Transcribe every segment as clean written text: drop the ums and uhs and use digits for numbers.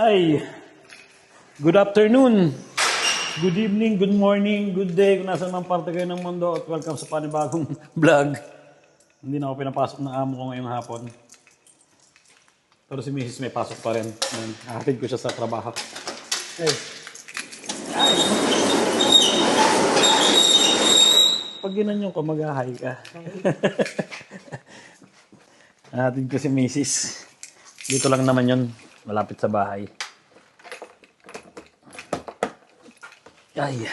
Ay, good afternoon, good evening, good morning, good day, kung nasa mang parte kayo ng mundo at welcome sa panibagong vlog. Hindi na ako pinapasok ng amo ko ngayong hapon. Pero si Mrs. may pasok pa rin. Nakatid ko siya sa trabaho. Hey. Ay. Pag ginanyo ko, mag-ahay ka. Nakatid ko si Mrs. Dito lang naman yun. Malapit sa bahay. Ay.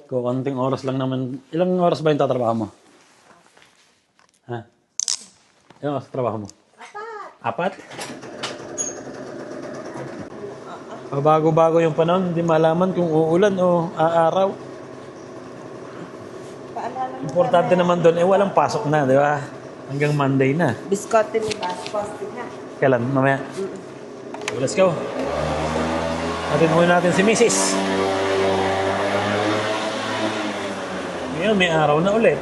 Konting oras lang naman. Ilang oras ba yung tatrabaho mo? Ha? Ilang oras trabaho mo? Apat. Bago-bago yung panahon, hindi malaman kung uulan o aaraw. Importante naman doon, walang pasok na, di ba? Hanggang Monday na. Biskote ni posting na. Kailan? Mamaya? So, let's go. Atin muna natin si Mrs. Ngayon, may araw na ulit.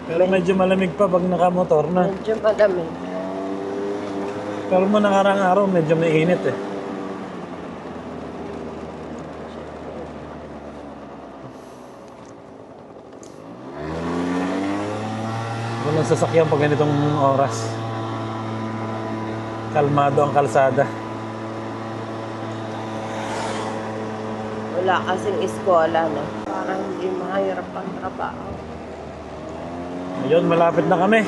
Pero medyo malamig pa pag nakamotor na. Medyo malamig. Pero mo nakarang araw, medyo may init eh. Walang sasakyan pag ganitong oras. Kalmado ang kalsada. Wala kasing iskola, no? Parang hindi mahirap ang trabaho. Ayun, malapit na kami.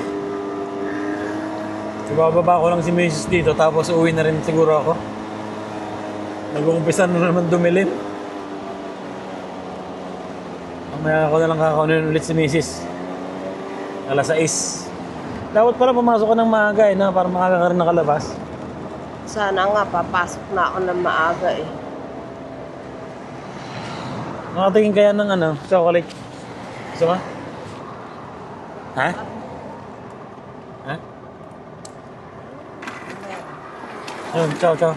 Ibababa ko lang si Mrs. dito, tapos uwi na rin siguro ako. Nag-uumpisa na naman dumilim. Mamaya ako na lang kakaunin ulit si Mrs. Alas 6. Dapat pala pumasok ka ng maaga na para maaga ka rin nakalabas. Sana nga, papasok na ako ng maaga eh. Nakatingin kaya ng chocolate. Gusto mo? Ha? Ha? Ayun, ciao.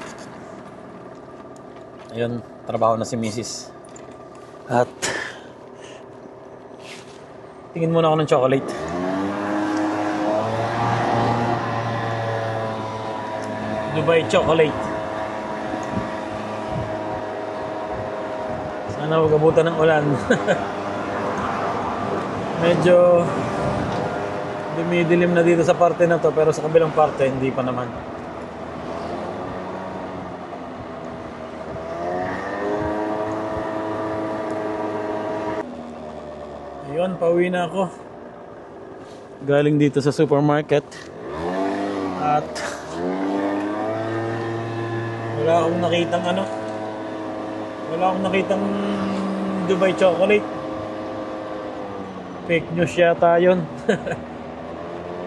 Ayun, trabaho na si Mrs. At tingin muna ako ng chocolate. Dubai chocolate. Sana huwag abutan ng ulan. Medyo dumidilim na dito sa parte na to, pero sa kabilang parte hindi pa naman. Ayun, pauwi na ako. Galing dito sa supermarket. At wala akong nakitang Dubai chocolate. Fake news yata yun.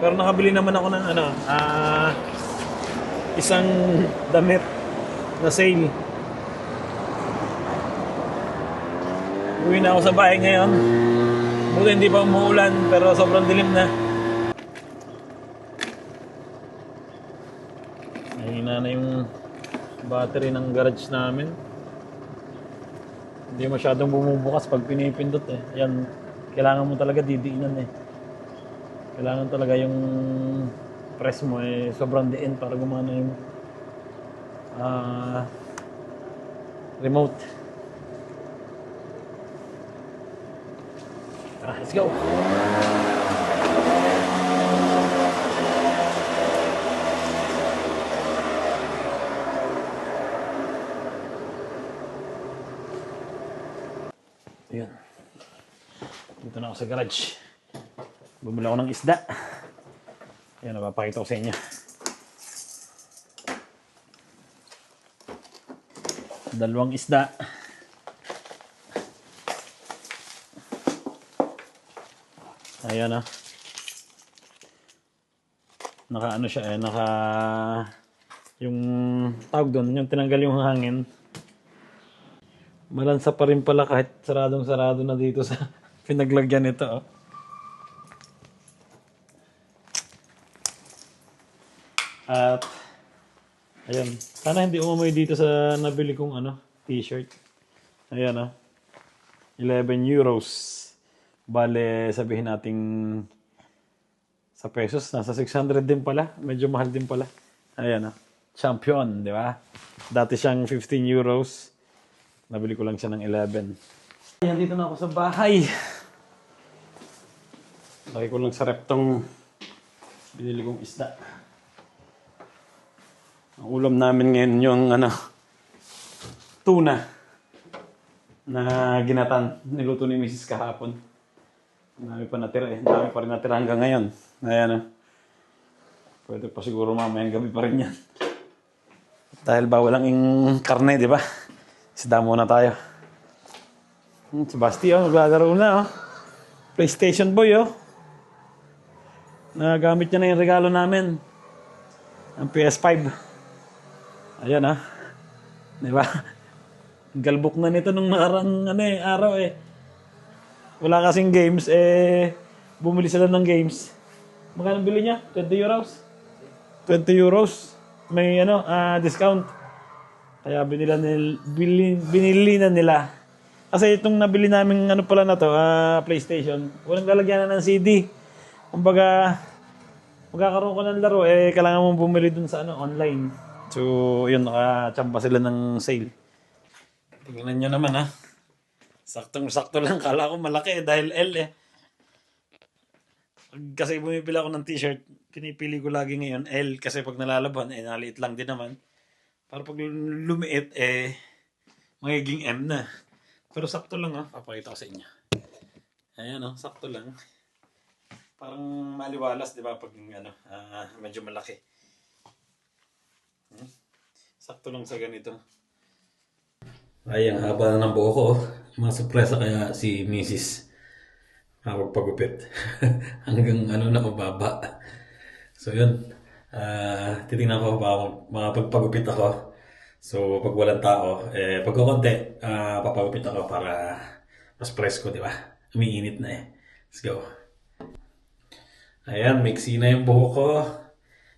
Pero nakabili naman ako ng isang damit na sale. Uwi na ako sa bahay ngayon. Buti hindi pa umuulan, pero sobrang dilim na. Mahina na yung battery ng garage namin. Hindi masyadong bumubukas pag pinipindot eh. Yan, kailangan mo talaga didiinan eh. Kailangan talaga yung press mo eh sobrang diin para gumana yung remote. Tara, let's go! Ayan. Dito na ako sa garage. Bumili ako ng isda. Ayan, napapakita ko sa inyo. Dalawang isda. Ayan ah. Naka siya eh, yung tawag doon, yung tinanggal yung hangin. Malansa pa rin pala kahit saradong-sarado na dito sa pinaglagyan nito. Oh. At ayan, sana hindi umamoy dito sa nabili kong t-shirt. Ayan ah. 11 euros. Bale, sabihin nating Sa pesos, nasa 600 din pala. Medyo mahal din pala. Ayan ah. Champion, di ba? Dati siyang 15 euros. Nabili ko lang siya ng 11. Ayan, dito na ako sa bahay. Lagi ko lang sa rep tong binili kong isda. Ang ulam namin ngayon yung tuna na ginatan. Niluto ni Mrs. kahapon. Dami pa natira eh. Dami pa rin natira hanggang ngayon. Ayan pwede pa siguro mamayang gabi pa rin yan. Dahil bawal ang karne, di ba? Isda muna tayo. Si Basti, maglalaro na, PlayStation boy, Nagamit niya na yung regalo namin. Ang PS5. Ayan, Di ba? Galbok na nito nung nakarang araw, Wala kasing games, bumili sila ng games. Magkano bili niya? 20 euros? 20 euros. May discount. Kaya binili na nila. Kasi itong nabili namin pala na to, PlayStation, walang lalagyan na ng CD. Kumbaga, magkakaroon ko ng laro, kailangan mong bumili dun sa online. So, yun, nakachamba sila ng sale. Tingnan nyo naman, Saktong-sakto lang. Kala ko malaki dahil L Kasi bumibili ako ng t-shirt, pinipili ko lagi ngayon L kasi pag nalalaban, naliit lang din naman. Para pag lumiit, magiging M na. Pero sakto lang, papakita ko sa inyo. Ayan, sakto lang. Parang maliwalas, di ba, pag medyo malaki. Sakto lang sa ganito. Ay, ang haba na ng buho ko. Masurpresa kaya si Mrs. Magpagupit. Hanggang na mababa. So yun. Titingnan ko makapagpagupit ako. So pag walang tao, pag kukunti, papagupit ako para mas presko, di ba? Umiinit na Let's go. Ayan, mixi na yung buho ko.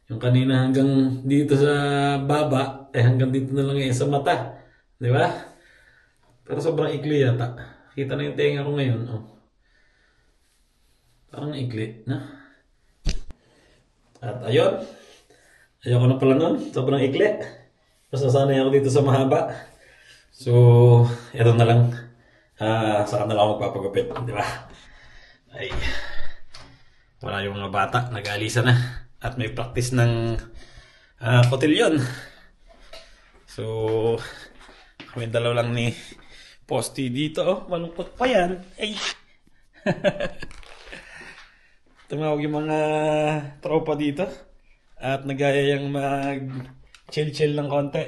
Yung kanina hanggang dito sa baba, hanggang dito na lang sa mata. Di ba? Pero sobrang ikli yata. Kita na yung tenga ko ngayon. Parang ikli, At ayun. Ayoko na pala nun. Sobrang ikli. Mas nasanay ako dito sa mahaba. So, ito na lang. Saka na lang ako magpapagupit. Di ba? Ay. Wala yung mga bata. Nag-aalisa na. At may practice ng kotilyon. So, kami dalaw lang ni Posty dito. Malungkot pa yan. Ay. Tumawag yung mga tropa dito. At nagaya yung mag-chill-chill ng konti.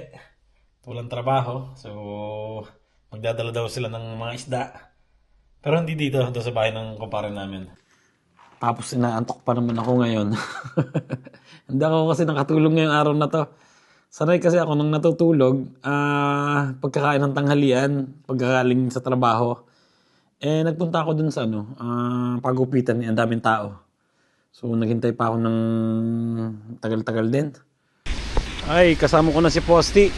Walang trabaho. So, magdadala daw sila ng mga isda. Pero hindi dito. Doon sa bahay ng kumpare namin. Tapos inaantok pa naman ako ngayon. Hindi ako kasi nakatulog ngayong araw na to. Sanay kasi ako nung natutulog, pagkakain ng tanghalian, pagkakaling sa trabaho, nagpunta ako dun sa pagupitan, ang daming tao. So naghintay pa ako ng tagal-tagal din. Ay, kasama ko na si Posty.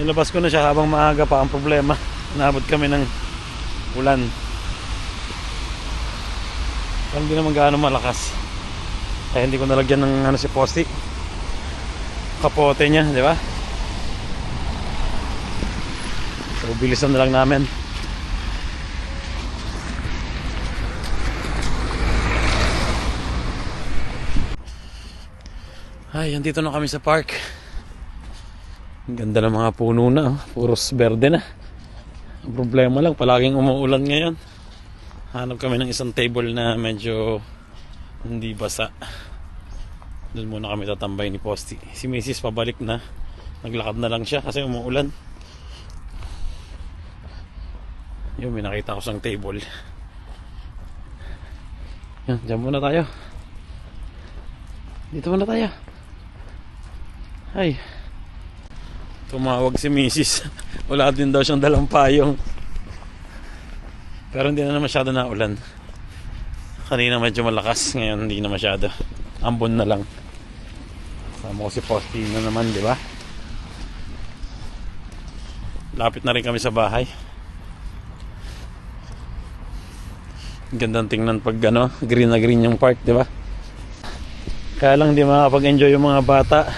Nilabas ko na siya habang maaga pa ang problema. Naabot kami ng ulan. Pero hindi naman gaano malakas. Kaya hindi ko nalagyan ng si Posty. Kapote niya, di ba? So, bilisan na lang namin. Ay, andito na kami sa park. Ang ganda ng mga puno na. Puros berde na. Ang problema lang, palaging umuulan ngayon. Hanap kami ng isang table na medyo hindi basa. Doon muna kami tatambay ni Posty. Si Mrs. pabalik na. Naglakad na lang siya kasi umuulan. Yun, may nakita ko sang table. Yan, dyan muna tayo. Dito muna tayo. Ay. Tumawag si Mrs. Wala din daw siyang dalang payong. Pero hindi na masyado na ulan. Kanina medyo malakas. Ngayon hindi na masyado. Ambon na lang. Sama ko si Posty na naman, di ba? Lapit na rin kami sa bahay. Gandang tingnan pag green na green yung park, di ba? Kaya lang di makapag-enjoy yung mga bata.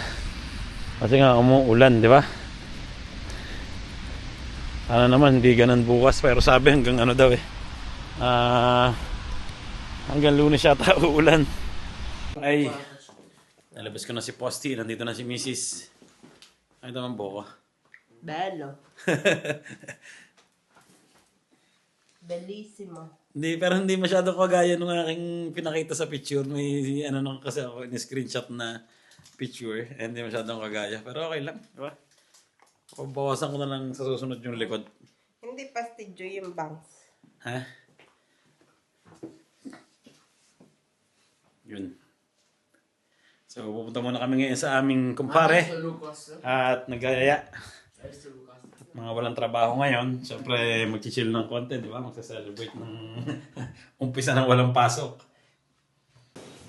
Kasi nga umuulan, di ba? Ano naman, hindi ganun bukas. Pero sabi hanggang ano daw eh. Hanggang Lunes yata uulan. Ay, nalabas ko na si Posty. Nandito na si Mrs. Ay, naman buko. Bello. Bellissimo. Hindi, pero hindi masyado kagaya nung aking pinakita sa picture. May ano nung kasi ako in-screenshot na picture. Hindi masyadong kagaya. Pero okay lang, di ba? Bawasan ko na lang sa susunod yung likod. Hindi pastidyo yung bangs. Ha? Yun. So, pupunta muna kami ngayon sa aming kumpare. At nagayaya. At mga walang trabaho ngayon. Siyempre, mag-chill ng konti, di ba? Magsa-celebrate ng umpisa ng walang pasok.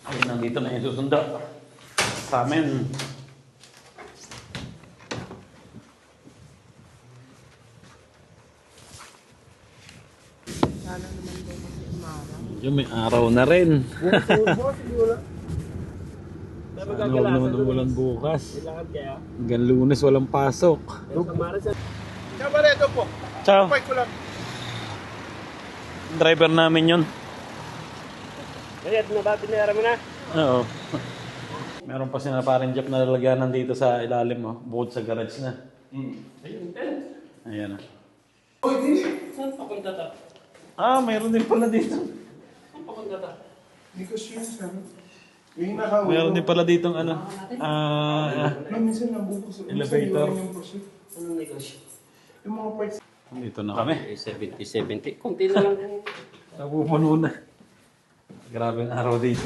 Ay, nandito na yung susundo. Sa amin. Sana naman daw kasi umarang. Yung may araw na rin. Sana huwag naman umulan bukas. Hanggang Lunes walang pasok. Ciao Barreto po. Ciao. Fight ko lang. Driver namin yun. Bayad na ba? Binayara mo na? Oo. Meron pa sila parang jeep na lalagyanan dito sa ilalim mo. Bukod sa garage na. Ayan na. Saan papunta ta? Mayroon din pala dito. Saan papunta ta? Hindi ko sure sa yung nakaulo. Mayroon din pala ditong ano. Minsan nabuko sa Elevator. Anong negosyo? Yung mga parts. Dito na kami. 70-70. Kunti na lang. Napupuno na. Grabe ang araw dito.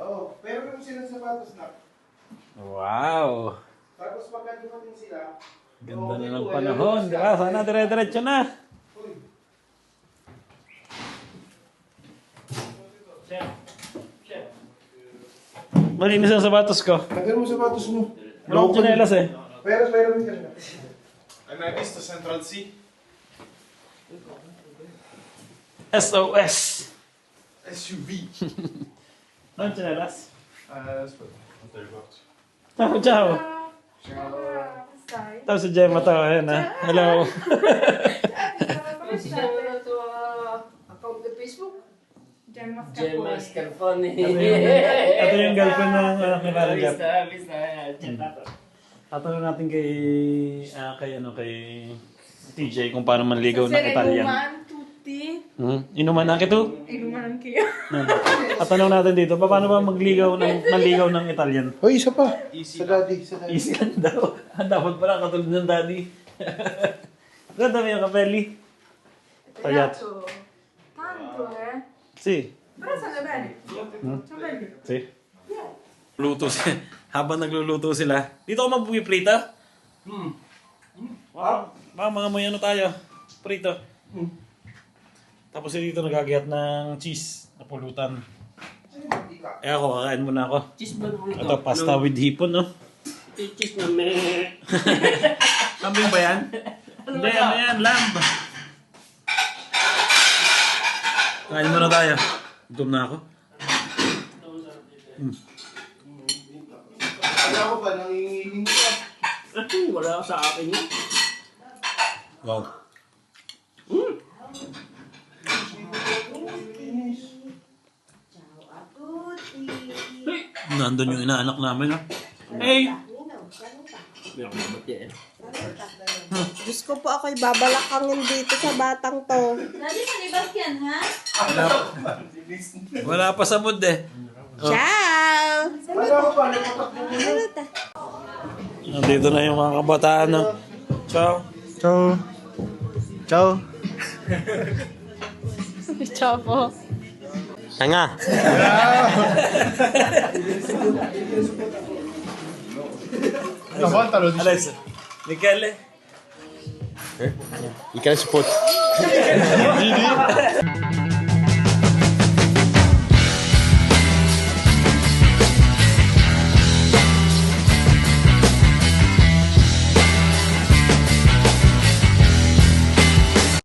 Oo, pero kung sila sapatos na. Wow! Tapos pagka dumating sila, Ganda na ng panahon. Di ba? Sana dire-diretso na. Malinis ang sapatos ko. tagal mo sapatos mo. Wala akong tsinelas eh. Pero mayroon ka na. And I missed the Central C. SOS. SUV. Ano ang tsinelas? That's what $30. Ciao, ciao. Tapos si Gemma to. Ayan ha. Hello. Account na Facebook? Gemma Gemma Scarpone. Scarpone. Ito yung girlfriend ng anak ni Parang Jeff. Vista. Tatanong natin kay TJ kung paano manligaw ng Italian. Inuman, tutti. Inuman na kito. Inuman kayo. Tatanong natin dito, paano ba manligaw ng Italian? Hoy, isa pa. Sa daddy. Easy lang daw. Dapat pala katulad ng daddy. Ganda mo yung kapeli. Payat. Tanto Si. Però sono belli. Sono belli. Si. Luto sila. Habang nagluluto sila. Dito ako magpiprito. Baka mga may ano tayo. Prito. Tapos dito nagagayat ng cheese na pulutan. Eh ako, kakain muna ako. Cheese ba mo Ito, pasta with hipon, no? Cheese na may... Kambing ba yan? Hindi, ano yan? Lamb. Kain muna tayo. Gutom na ako. Kaya ko ba, nangingiling ka? Wala ka sa akin yun. Wow. Nandun yung inaanak namin, ha? Hey! Meron ka ba't yan? Diyos ko po ako'y babalakangin dito sa batang to. Daddy, malibas yan, ha? Wala pa sa mood, eh. Ciao! Kaya ko ba, nakatakbo mo na? Nandito na yung mga kabataan, no? Ciao. Ciao. Ciao. Ciao po. Tanga. Aguantalo. Alex. Michele. You can support.